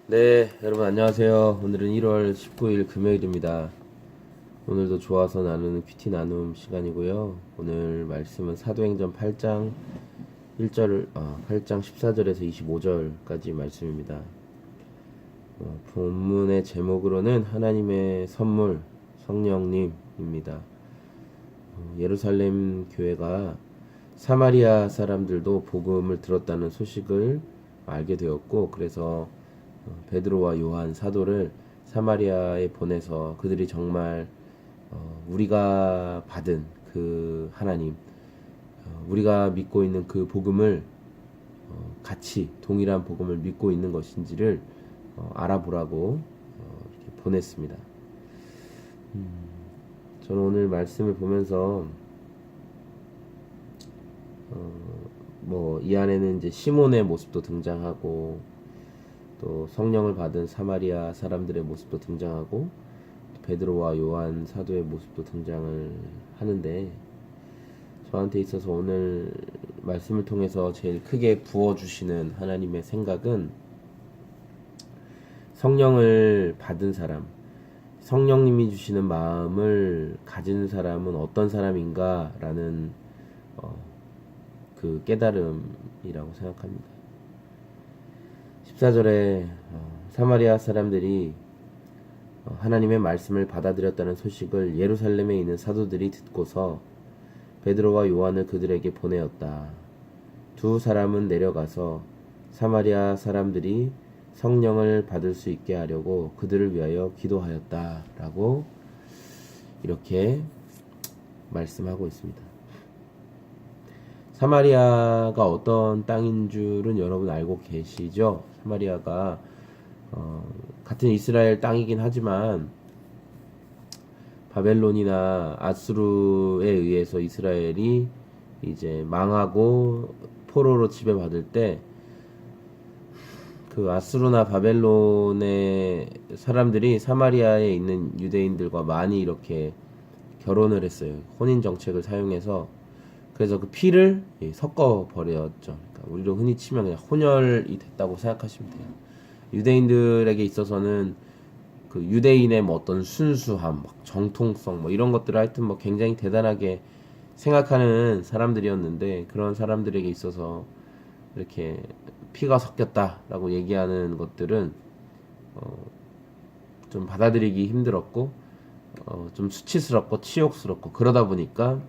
네, 여러분 안녕하세요. 오늘은 1월 19일 금요일입니다. 오늘도 좋아서 나누는 큐티 나눔 시간이고요. 오늘 말씀은 사도행전 8장 8장 14절에서 25절까지 말씀입니다. 본문의 제목으로는 하나님의 선물, 성령님입니다. 예루살렘 교회가 사마리아 사람들도 복음을 들었다는 소식을 알게 되었고, 그래서 베드로와 요한 사도를 사마리아에 보내서 그들이 정말 우리가 받은 그 하나님, 우리가 믿고 있는 그 복음을 같이 동일한 복음을 믿고 있는 것인지를 알아보라고 이렇게 보냈습니다. 저는 오늘 말씀을 보면서 이 안에는 이제 시몬의 모습도 등장하고, 또 성령을 받은 사마리아 사람들의 모습도 등장하고, 베드로와 요한 사도의 모습도 등장을 하는데, 저한테 있어서 오늘 말씀을 통해서 제일 크게 부어주시는 하나님의 생각은, 성령을 받은 사람, 성령님이 주시는 마음을 가진 사람은 어떤 사람인가 라는 그 깨달음이라고 생각합니다. 14절에 사마리아 사람들이 하나님의 말씀을 받아들였다는 소식을 예루살렘에 있는 사도들이 듣고서 베드로와 요한을 그들에게 보내었다. 두 사람은 내려가서 사마리아 사람들이 성령을 받을 수 있게 하려고 그들을 위하여 기도하였다 라고 이렇게 말씀하고 있습니다. 사마리아가 어떤 땅인 줄은 여러분 알고 계시죠? 사마리아가 같은 이스라엘 땅이긴 하지만 바벨론이나 아수르에 의해서 이스라엘이 이제 망하고 포로로 지배받을 때, 그 아수르나 바벨론의 사람들이 사마리아에 있는 유대인들과 많이 이렇게 결혼을 했어요. 혼인 정책을 사용해서. 그래서 그 피를 섞어 버렸죠. 그러니까 우리로 흔히 치면 그냥 혼혈이 됐다고 생각하시면 돼요. 유대인들에게 있어서는 그 유대인의 어떤 순수함, 정통성, 이런 것들을 하여튼 굉장히 대단하게 생각하는 사람들이었는데, 그런 사람들에게 있어서 이렇게 피가 섞였다라고 얘기하는 것들은 좀 받아들이기 힘들었고, 좀 수치스럽고 치욕스럽고, 그러다 보니까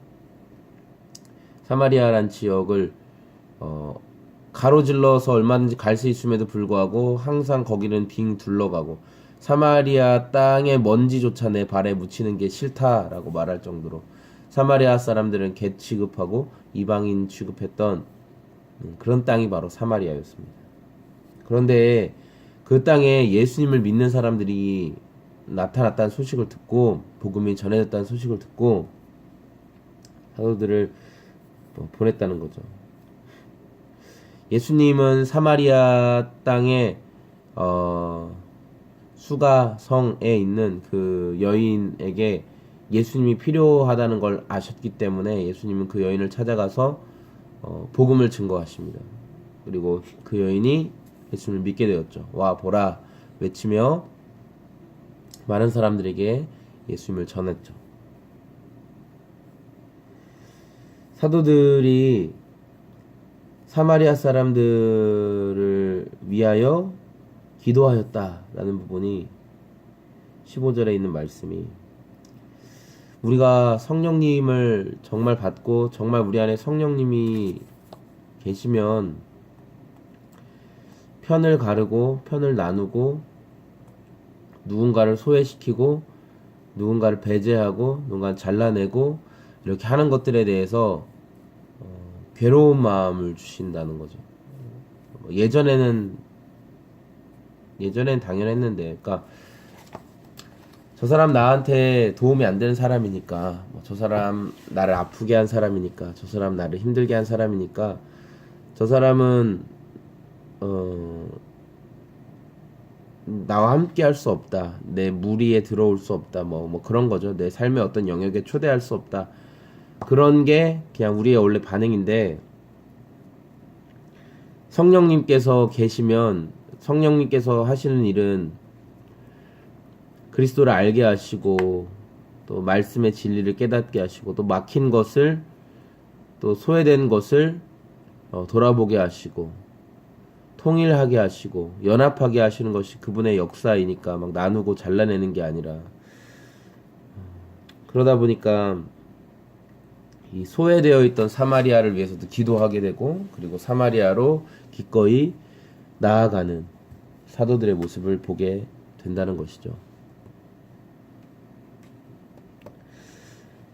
사마리아란 지역을 가로질러서 얼마든지 갈 수 있음에도 불구하고 항상 거기는 빙 둘러가고, 사마리아 땅의 먼지조차 내 발에 묻히는 게 싫다라고 말할 정도로 사마리아 사람들은 개 취급하고 이방인 취급했던 그런 땅이 바로 사마리아였습니다. 그런데 그 땅에 예수님을 믿는 사람들이 나타났다는 소식을 듣고, 복음이 전해졌다는 소식을 듣고 사도들을 보냈다는 거죠. 예수님은 사마리아 땅에 수가성에 있는 그 여인에게 예수님이 필요하다는 걸 아셨기 때문에 예수님은 그 여인을 찾아가서 복음을 증거하십니다. 그리고 그 여인이 예수님을 믿게 되었죠. 와 보라 외치며 많은 사람들에게 예수님을 전했죠. 사도들이 사마리아 사람들을 위하여 기도하였다라는 부분이 15절에 있는 말씀이, 우리가 성령님을 정말 받고 정말 우리 안에 성령님이 계시면 편을 가르고 편을 나누고 누군가를 소외시키고 누군가를 배제하고 누군가를 잘라내고 이렇게 하는 것들에 대해서 괴로운 마음을 주신다는 거죠. 예전에는 당연했는데, 그러니까 저 사람 나한테 도움이 안 되는 사람이니까, 저 사람 나를 아프게 한 사람이니까, 저 사람 나를 힘들게 한 사람이니까, 저 사람은 나와 함께 할 수 없다, 내 무리에 들어올 수 없다, 그런 거죠. 내 삶의 어떤 영역에 초대할 수 없다, 그런 게 그냥 우리의 원래 반응인데, 성령님께서 계시면 성령님께서 하시는 일은 그리스도를 알게 하시고 또 말씀의 진리를 깨닫게 하시고 또 막힌 것을 또 소외된 것을 돌아보게 하시고 통일하게 하시고 연합하게 하시는 것이 그분의 역사이니까 막 나누고 잘라내는 게 아니라 그러다 보니까 이 소외되어 있던 사마리아를 위해서도 기도하게 되고 그리고 사마리아로 기꺼이 나아가는 사도들의 모습을 보게 된다는 것이죠.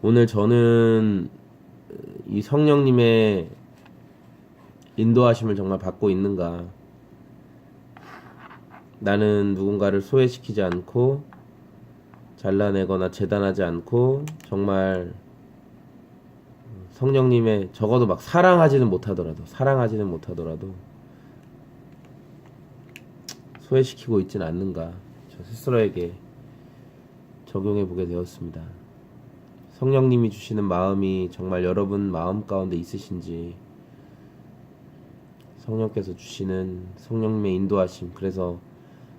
오늘 저는 이 성령님의 인도하심을 정말 받고 있는가? 나는 누군가를 소외시키지 않고 잘라내거나 재단하지 않고 정말 성령님의 적어도 막 사랑하지는 못하더라도 소외시키고 있지는 않는가? 저 스스로에게 적용해 보게 되었습니다. 성령님이 주시는 마음이 정말 여러분 마음 가운데 있으신지 성령께서 주시는 성령님의 인도하심 그래서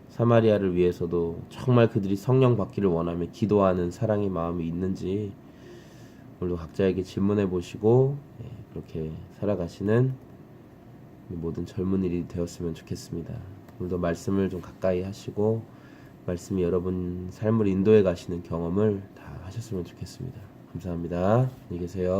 사마리아를 위해서도 정말 그들이 성령 받기를 원하며 기도하는 사랑의 마음이 있는지 오늘도 각자에게 질문해 보시고 그렇게 살아가시는 모든 젊은이들이 되었으면 좋겠습니다. 오늘도 말씀을 좀 가까이 하시고 말씀이 여러분 삶을 인도해 가시는 경험을 다 하셨으면 좋겠습니다. 감사합니다. 안녕히 계세요.